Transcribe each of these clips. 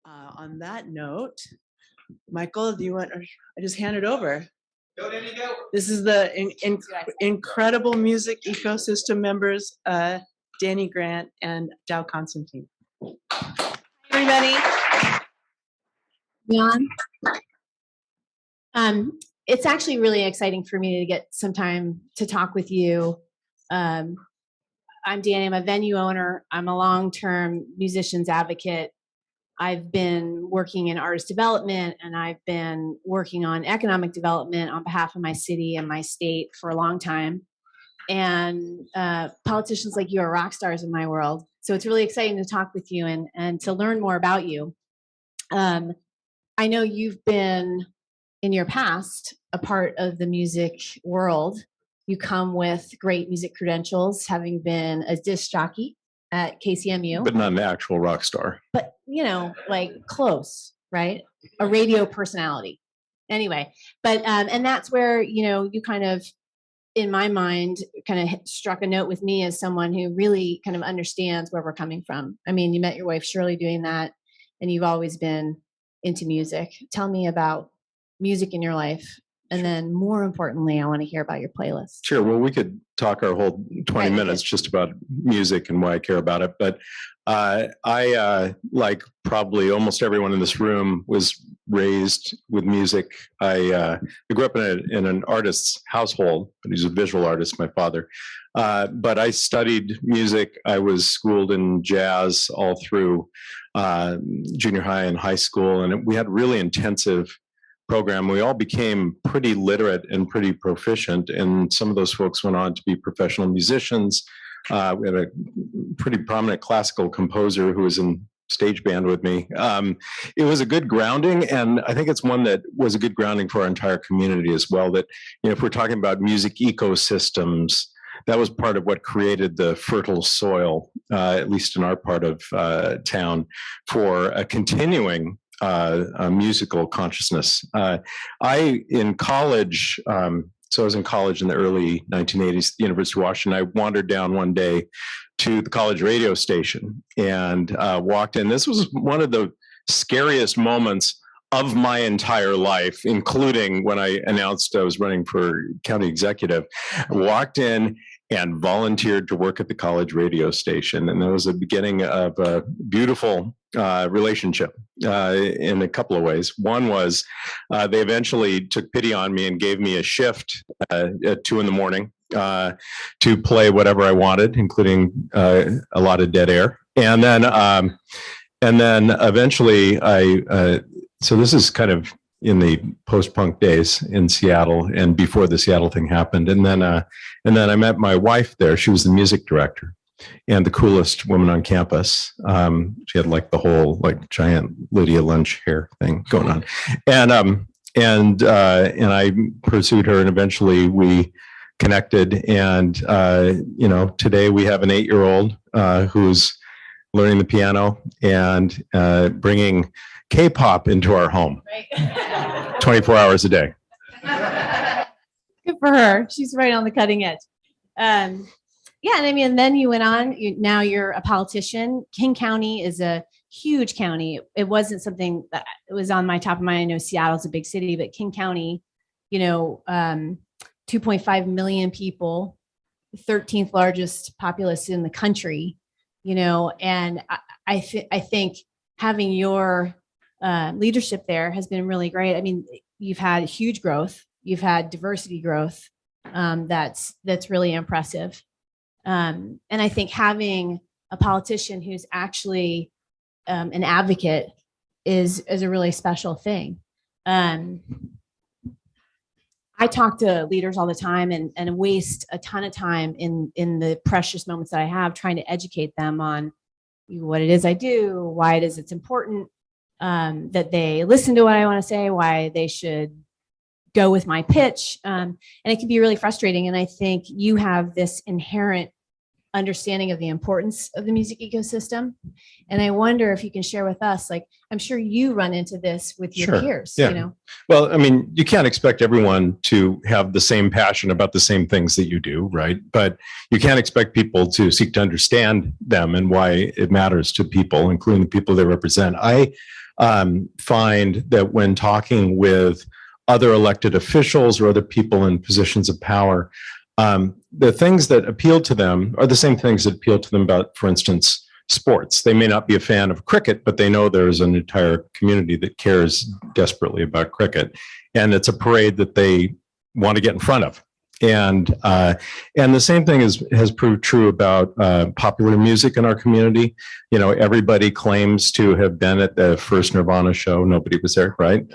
On that note, Michael, do you want? I just hand it over. Go, Danny, go. This is the incredible music ecosystem members, Danny Grant and Dow Constantine. Everybody. It's actually really exciting for me to get some time to talk with you. I'm Danny, I'm a venue owner. I'm a long-term musicians advocate. I've been working in artist development, and I've been working on economic development on behalf of my city and my state for a long time. And politicians like you are rock stars in my world. So it's really exciting to talk with you and to learn more about you. I know you've been, in your past, a part of the music world. You come with great music credentials, having been a disc jockey at KCMU. But not an actual rock star. But, you know, like close, right? A radio personality. Anyway, but, and that's where, you know, you kind of, in my mind, kind of struck a note with me as someone who really kind of understands where we're coming from. I mean, you met your wife Shirley doing that, and you've always been into music. Tell me about music in your life. And then more importantly, I want to hear about your playlist. Sure. Well, we could talk our whole 20 minutes just about music and why I care about it. But I, like probably almost everyone in this room, was raised with music. I grew up in an artist's household, but he's a visual artist, my father. But I studied music. I was schooled in jazz all through junior high and high school. And we had really intensive program. We all became pretty literate and pretty proficient, and some of those folks went on to be professional musicians. We had a pretty prominent classical composer who was in stage band with me. It was a good grounding, and I think it's one that was a good grounding for our entire community as well. That, you know, if we're talking about music ecosystems, that was part of what created the fertile soil, at least in our part of town, for a continuing a musical consciousness. In college, so I was in college in the early 1980s at the University of Washington. I wandered down one day to the college radio station and walked in. This was one of the scariest moments of my entire life, including when I announced I was running for county executive. I walked in and volunteered to work at the college radio station. And that was the beginning of a beautiful relationship in a couple of ways. One was they eventually took pity on me and gave me a shift at 2 in the to play whatever I wanted, including a lot of dead air. And then eventually so this is kind of in the post-punk days in Seattle and before the Seattle thing happened. And then I met my wife there. She was the music director and the coolest woman on campus. She had like the whole like giant Lydia Lunch hair thing going on. And I pursued her, and eventually we connected. And you know, today we have an 8-year-old who's learning the piano and bringing K-pop into our home, right. 24 hours a day. Good for her. She's right on the cutting edge. Yeah, and I mean, and then you went on. Now you're a politician. King County is a huge county. It wasn't something that was on my top of mind. I know Seattle's a big city, but King County, you know, 2.5 million people, 13th largest populace in the country. You know, and I think having your leadership there has been really great. I mean, you've had huge growth, you've had diversity growth. That's really impressive. And I think having a politician who's actually an advocate is a really special thing. I talk to leaders all the time and waste a ton of time in the precious moments that I have trying to educate them on what it is I do, why it is it's important, that they listen to what I want to say, why they should go with my pitch. And it can be really frustrating. And I think you have this inherent understanding of the importance of the music ecosystem. And I wonder if you can share with us, like, I'm sure you run into this with your peers, yeah. You know? Well, I mean, you can't expect everyone to have the same passion about the same things that you do, right? But you can't expect people to seek to understand them and why it matters to people, including the people they represent. I find that when talking with other elected officials or other people in positions of power, the things that appeal to them are the same things that appeal to them about, for instance, sports. They may not be a fan of cricket, but they know there's an entire community that cares desperately about cricket. And it's a parade that they want to get in front of. And the same thing has proved true about popular music in our community. You know, everybody claims to have been at the first Nirvana show. Nobody was there, right?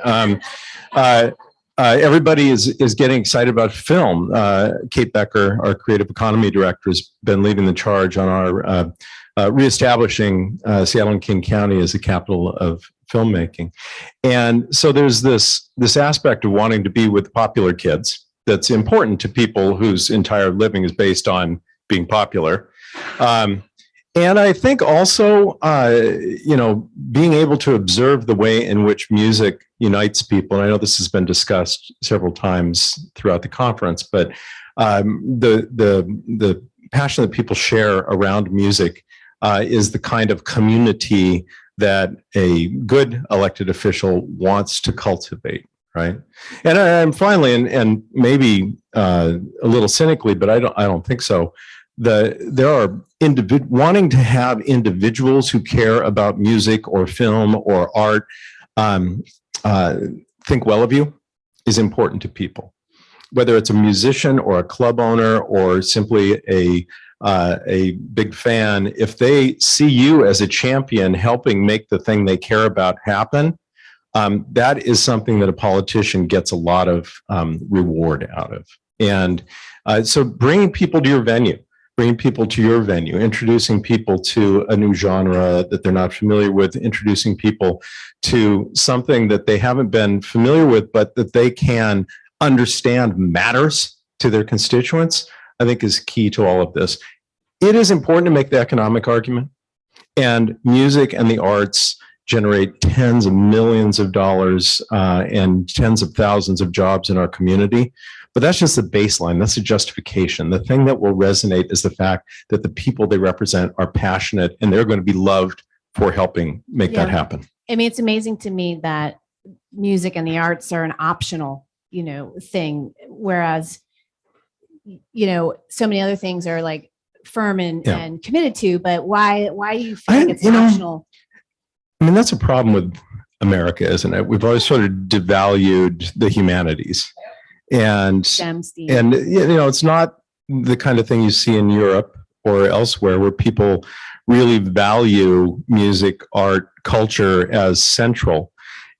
Everybody is getting excited about film. Kate Becker, our creative economy director, has been leading the charge on our reestablishing Seattle and King County as the capital of filmmaking. And so there's this aspect of wanting to be with popular kids that's important to people whose entire living is based on being popular. And I think also, you know, being able to observe the way in which music unites people. And I know this has been discussed several times throughout the conference, but the passion that people share around music is the kind of community that a good elected official wants to cultivate. Right. And finally, and maybe a little cynically, but I don't think so. There are wanting to have individuals who care about music or film or art think well of you is important to people. Whether it's a musician or a club owner or simply a big fan, if they see you as a champion helping make the thing they care about happen, that is something that a politician gets a lot of reward out of. And so bringing people to your venue, introducing people to a new genre that they're not familiar with, introducing people to something that they haven't been familiar with, but that they can understand matters to their constituents, I think is key to all of this. It is important to make the economic argument, and music and the arts generate tens of millions of dollars and tens of thousands of jobs in our community. But that's just the baseline. That's the justification. The thing that will resonate is the fact that the people they represent are passionate and they're going to be loved for helping make that happen. I mean, it's amazing to me that music and the arts are an optional, thing, whereas, so many other things are like firm and committed to. But why do you feel like it's optional? I mean, that's a problem with America, isn't it? We've always sort of devalued the humanities. And it's not the kind of thing you see in Europe or elsewhere where people really value music, art, culture as central.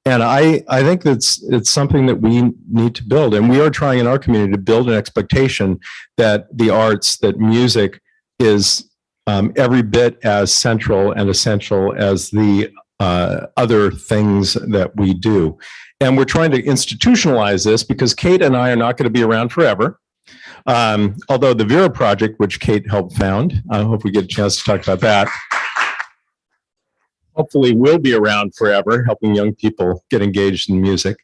And I think it's something that we need to build. And we are trying in our community to build an expectation that the arts, that music is every bit as central and essential as the other things that we do. And we're trying to institutionalize this because Kate and I are not going to be around forever. Although the Vera Project, which Kate helped found, I hope we get a chance to talk about that, hopefully will be around forever, helping young people get engaged in music.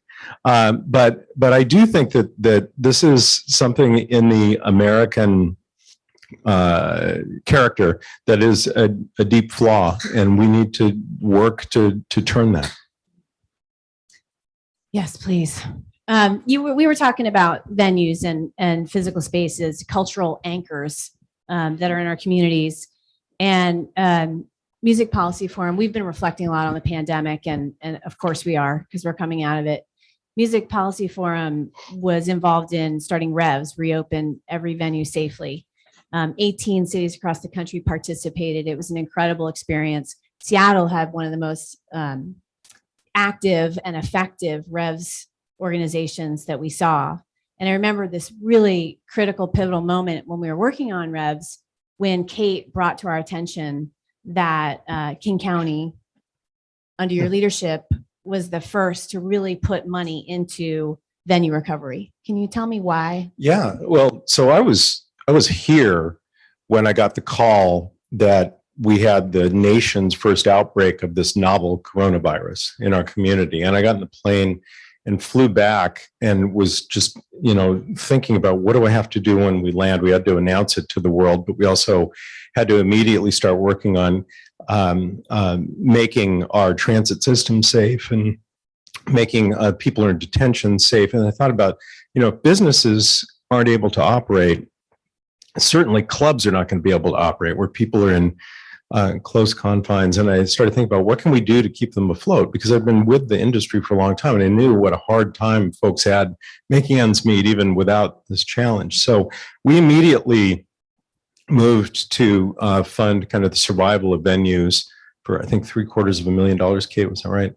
But I do think that this is something in the American character that is a deep flaw, and we need to work to turn that. Yes, please. We were talking about venues and physical spaces, cultural anchors that are in our communities, and Music Policy Forum. We've been reflecting a lot on the pandemic, and of course we are, because we're coming out of it. Music Policy Forum was involved in starting REVS, Reopen Every Venue Safely. 18 cities across the country participated. It was an incredible experience. Seattle had one of the most active and effective REVS organizations that we saw. And I remember this really critical, pivotal moment when we were working on REVS, when Kate brought to our attention that King County, under your leadership, was the first to really put money into venue recovery. Can you tell me why? Yeah, well, so I was here when I got the call that we had the nation's first outbreak of this novel coronavirus in our community. And I got in the plane and flew back and was just, thinking about what do I have to do when we land? We had to announce it to the world, but we also had to immediately start working on making our transit system safe and making people in detention safe. And I thought about, if businesses aren't able to operate, certainly clubs are not going to be able to operate where people are in close confines. And I started thinking about what can we do to keep them afloat? Because I've been with the industry for a long time and I knew what a hard time folks had making ends meet even without this challenge. So we immediately moved to fund kind of the survival of venues for, I think, $750,000, Kate, was that right?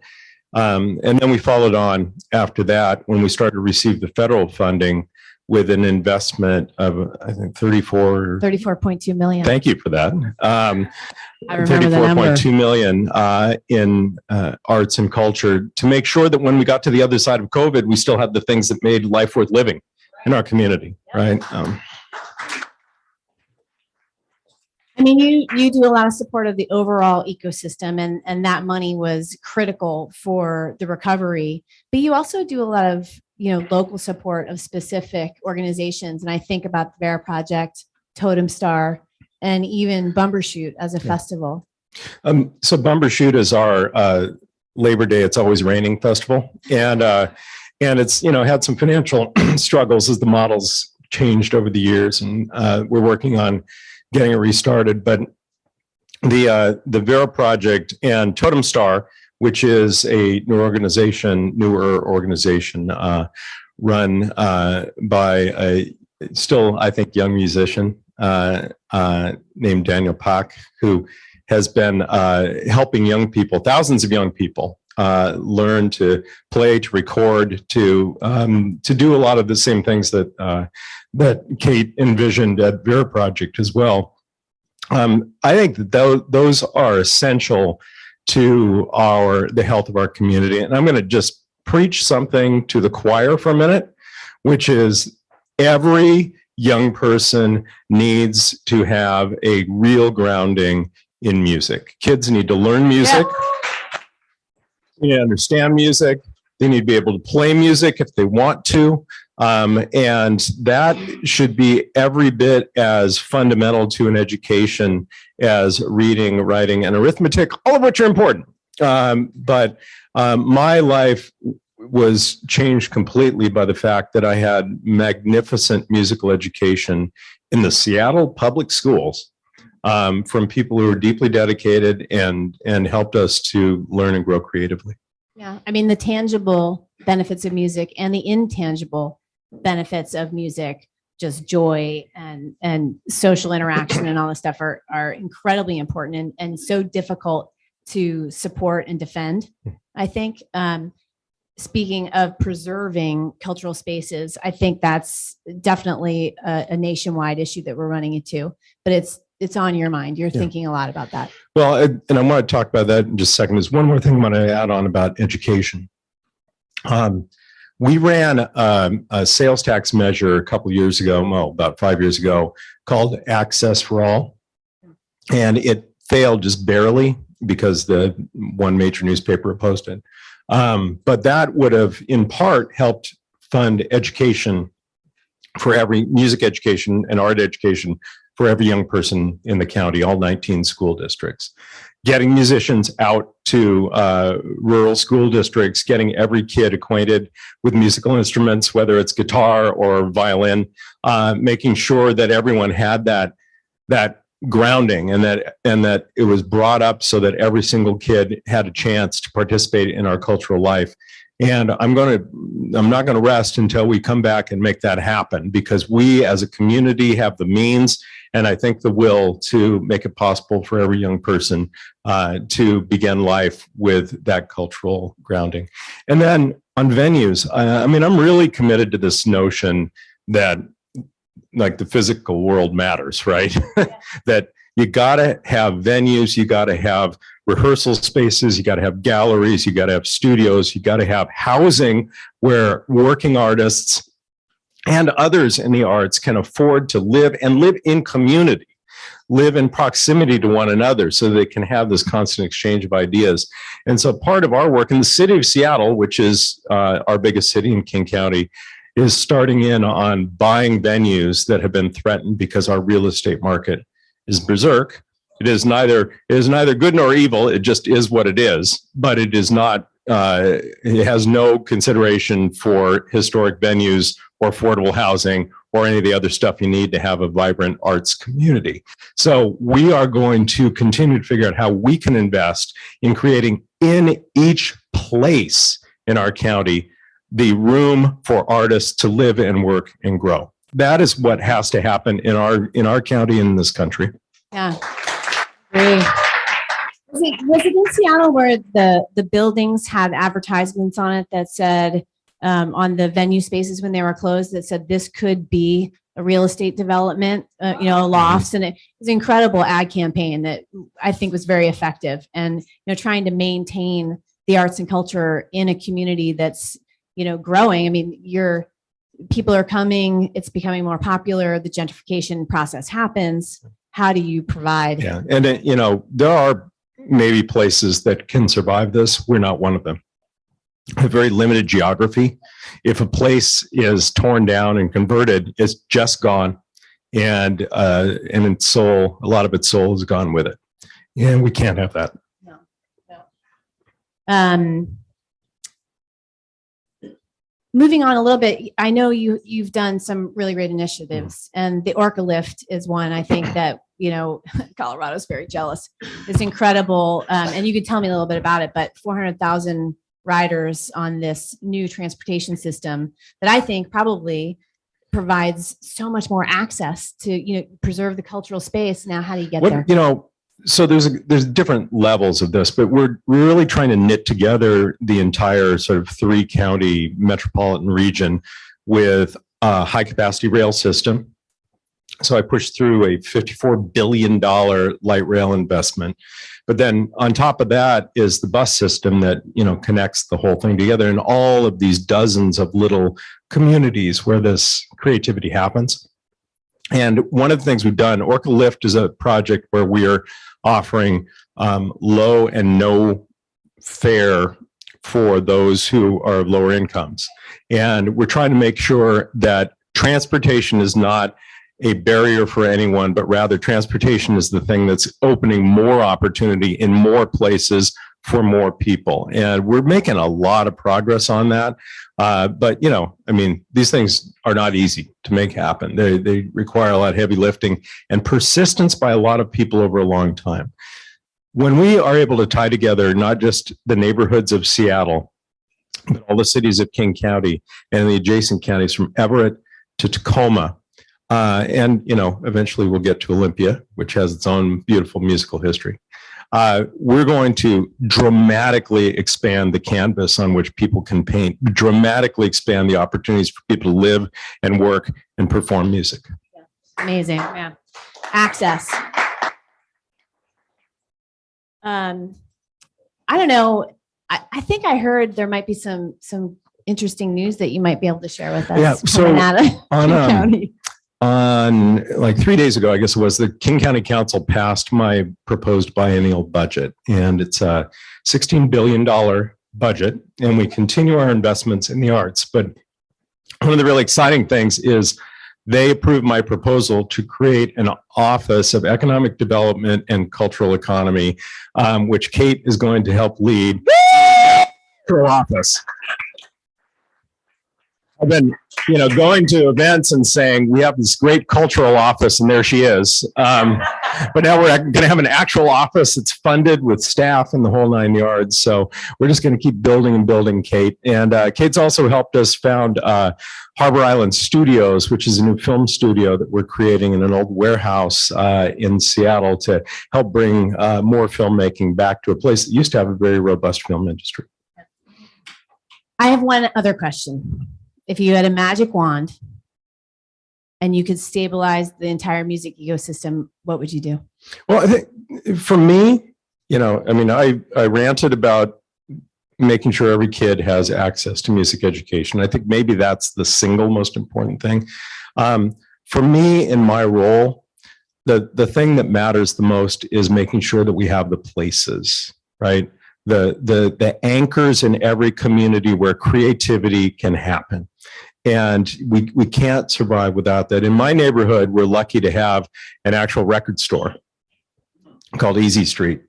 And then we followed on after that when we started to receive the federal funding with an investment of, I think, 34.2 million. Thank you for that. I remember the number. 34.2 million in arts and culture to make sure that when we got to the other side of COVID, we still had the things that made life worth living in our community, right? I mean, you do a lot of support of the overall ecosystem, and that money was critical for the recovery. But you also do a lot of local support of specific organizations, and I think about the Vera Project, Totem Star, and even Bumbershoot as a festival. So Bumbershoot is our Labor Day It's Always Raining festival, and it's had some financial struggles as the models changed over the years, and we're working on getting it restarted. But the Vera Project and Totem Star, which is a newer organization run by a still, I think, young musician named Daniel Pak, who has been helping young people, thousands of young people, learn to play, to record, to do a lot of the same things that Kate envisioned at Vera Project as well. I think that those are essential to the health of our community. And I'm going to just preach something to the choir for a minute, which is every young person needs to have a real grounding in music. Kids need to learn music. They need to understand music. They need to be able to play music if they want to. And that should be every bit as fundamental to an education as reading, writing, and arithmetic, all of which are important. But my life was changed completely by the fact that I had magnificent musical education in the Seattle public schools from people who were deeply dedicated and helped us to learn and grow creatively. Yeah, I mean, the tangible benefits of music and the intangible benefits of music, just joy and social interaction and all this stuff are incredibly important and so difficult to support and defend. I think speaking of preserving cultural spaces, I think that's definitely a nationwide issue that we're running into, but it's on your mind. You're thinking a lot about that. Well, and I want to talk about that in just a second. There's one more thing I want to add on about education. We ran a sales tax measure a couple of years ago, well, about 5 years ago, called Access for All. And it failed just barely because the one major newspaper opposed it. But that would have, in part, helped fund education for every music education and art education for every young person in the county, all 19 school districts. Getting musicians out to rural school districts, getting every kid acquainted with musical instruments, whether it's guitar or violin, making sure that everyone had that grounding and that it was brought up so that every single kid had a chance to participate in our cultural life. And I'm not going to rest until we come back and make that happen, because we as a community have the means and I think the will to make it possible for every young person to begin life with that cultural grounding. And then on venues, I mean, I'm really committed to this notion that like the physical world matters, right? That you got to have venues, you got to have rehearsal spaces, you got to have galleries, you got to have studios, you got to have housing where working artists and others in the arts can afford to live and live in community. live in proximity to one another so they can have this constant exchange of ideas. And so part of our work in the city of Seattle, which is our biggest city in King County, is starting in on buying venues that have been threatened because our real estate market is berserk. It is neither good nor evil. It just is what it is, but it is not, it has no consideration for historic venues or affordable housing or any of the other stuff you need to have a vibrant arts community. So we are going to continue to figure out how we can invest in creating in each place in our county the room for artists to live and work and grow. That is what has to happen in our county and in this country. Yeah. Great. Was it in Seattle where the buildings had advertisements on it that said, on the venue spaces when they were closed, that said this could be a real estate development, lofts, and it was an incredible ad campaign that I think was very effective. And trying to maintain the arts and culture in a community that's growing. I mean, people are coming, it's becoming more popular, the gentrification process happens. How do you provide? Yeah. And, there are maybe places that can survive this. We're not one of them. A very limited geography. If a place is torn down and converted, it's just gone. And its soul, a lot of its soul is gone with it. And we can't have that. No. Moving on a little bit, I know you've done some really great initiatives, and the Orca Lift is one I think that Colorado's very jealous. It's incredible, and you could tell me a little bit about it. But 400,000 riders on this new transportation system that I think probably provides so much more access to preserve the cultural space. Now, how do you get there? So there's different levels of this, but we're really trying to knit together the entire sort of 3-county metropolitan region with a high capacity rail system. So I pushed through a $54 billion light rail investment. But then on top of that is the bus system that, connects the whole thing together in all of these dozens of little communities where this creativity happens. And one of the things we've done, Orca Lift is a project where we are offering low and no fare for those who are of lower incomes. And we're trying to make sure that transportation is not a barrier for anyone, but rather transportation is the thing that's opening more opportunity in more places for more people. And we're making a lot of progress on that. But, these things are not easy to make happen. They require a lot of heavy lifting and persistence by a lot of people over a long time. When we are able to tie together not just the neighborhoods of Seattle, but all the cities of King County and the adjacent counties from Everett to Tacoma, and eventually we'll get to Olympia, which has its own beautiful musical history. We're going to dramatically expand the canvas on which people can paint, dramatically expand the opportunities for people to live and work and perform music. Amazing. Yeah. Access. I don't know. I think I heard there might be some interesting news that you might be able to share with us. Yeah. So on like 3 days ago, I guess it was, the King County Council passed my proposed biennial budget, and it's a $16 billion budget, and we continue our investments in the arts. But one of the really exciting things is they approved my proposal to create an Office of Economic Development and Cultural Economy, which Kate is going to help lead. Office. I've been, going to events and saying we have this great cultural office, and there she is. But now we're going to have an actual office that's funded with staff and the whole 9 yards. So we're just going to keep building and building, Kate. And Kate's also helped us found Harbor Island Studios, which is a new film studio that we're creating in an old warehouse in Seattle to help bring more filmmaking back to a place that used to have a very robust film industry. I have one other question. If you had a magic wand and you could stabilize the entire music ecosystem, what would you do? Well, I think for me, I ranted about making sure every kid has access to music education. I think maybe that's the single most important thing. For me, in my role, the thing that matters the most is making sure that we have the places, right? The anchors in every community where creativity can happen. And we can't survive without that. In my neighborhood, we're lucky to have an actual record store called Easy Street.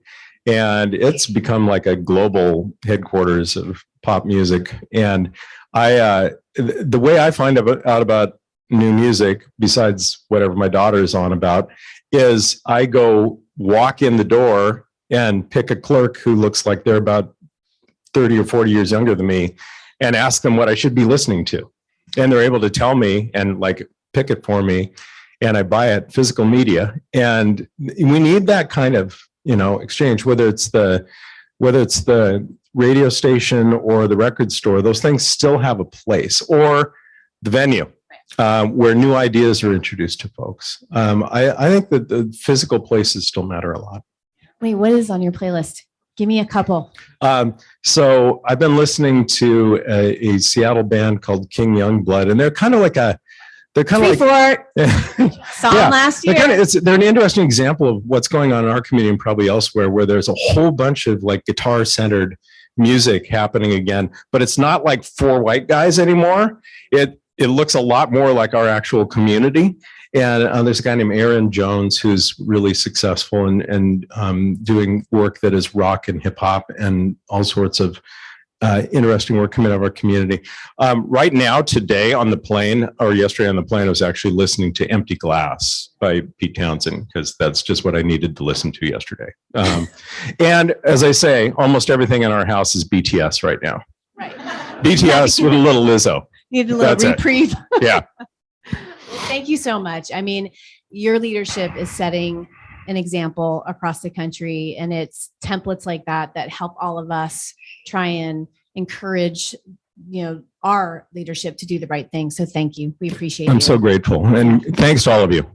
And it's become like a global headquarters of pop music. And the way I find out about new music, besides whatever my daughter is on about, is I go walk in the door and pick a clerk who looks like they're about 30 or 40 years younger than me and ask them what I should be listening to. And they're able to tell me and like pick it for me. And I buy it physical media. And we need that kind of, exchange, whether it's the radio station or the record store. Those things still have a place, or the venue where new ideas are introduced to folks. I think that the physical places still matter a lot. Wait, what is on your playlist? Give me a couple. So I've been listening to a Seattle band called King Youngblood, and they're kind of like song last year. They're an interesting example of what's going on in our community and probably elsewhere, where there's a whole bunch of like guitar-centered music happening again, but it's not like four white guys anymore. It looks a lot more like our actual community. And there's a guy named Aaron Jones who's really successful and doing work that is rock and hip hop and all sorts of interesting work coming out of our community. Right now, today on the plane, or yesterday on the plane, I was actually listening to Empty Glass by Pete Townsend, because that's just what I needed to listen to yesterday. And as I say, almost everything in our house is BTS right now. Right. BTS with a little Lizzo. Need a little reprieve. Yeah. Thank you so much. I mean, your leadership is setting an example across the country, and it's templates like that help all of us try and encourage, our leadership to do the right thing. So thank you. We appreciate it. I'm so grateful. And thanks to all of you.